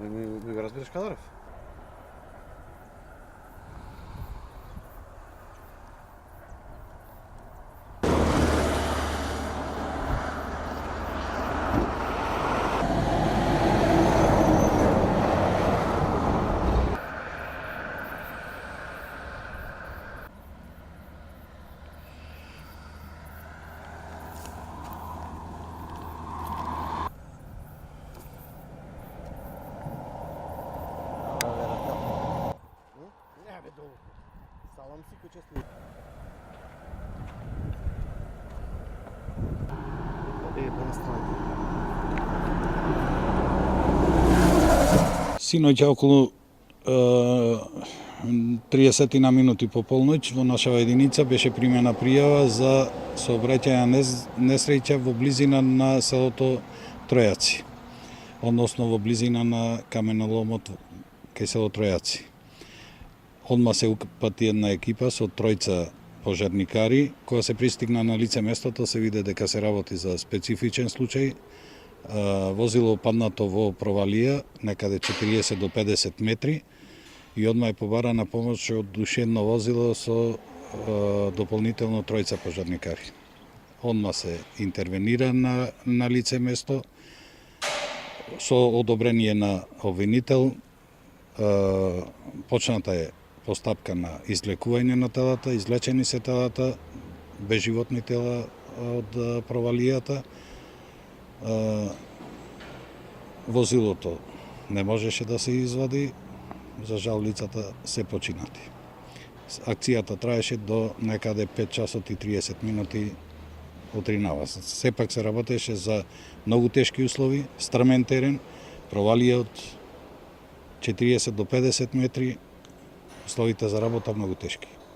Не го разбираш, Кадаров? Не, бе, долу. Салам си куче. На страна. Синоќа околу 30 на минути по полноќ во нашава единица беше примена пријава за сообраќајна несреќа во близина на селото Тројаци, односно во близина на каменоломот кај село Тројаци. Одма се упати една екипа со тројца пожарникари. Кога се пристигна на лице местото, се виде дека се работи за специфичен случај. Возило паднато во провалија, некаде 40 до 50 метри, и одма е побарана помош од уште едно возило со дополнително тројца пожарникари. Одма се интервенира на лице место, со одобрение на обвинител, почната е постапка на излекување на телата, излечени се телата, безживотни тела од провалијата. Возилото не можеше да се извади, за жал лицата се починати. Акцијата траеше до некаде 5 часот и 30 минути утринава. Сепак се работеше за многу тешки услови, стрмен терен, провалија од 40 до 50 метри, условите за работа многу тешки.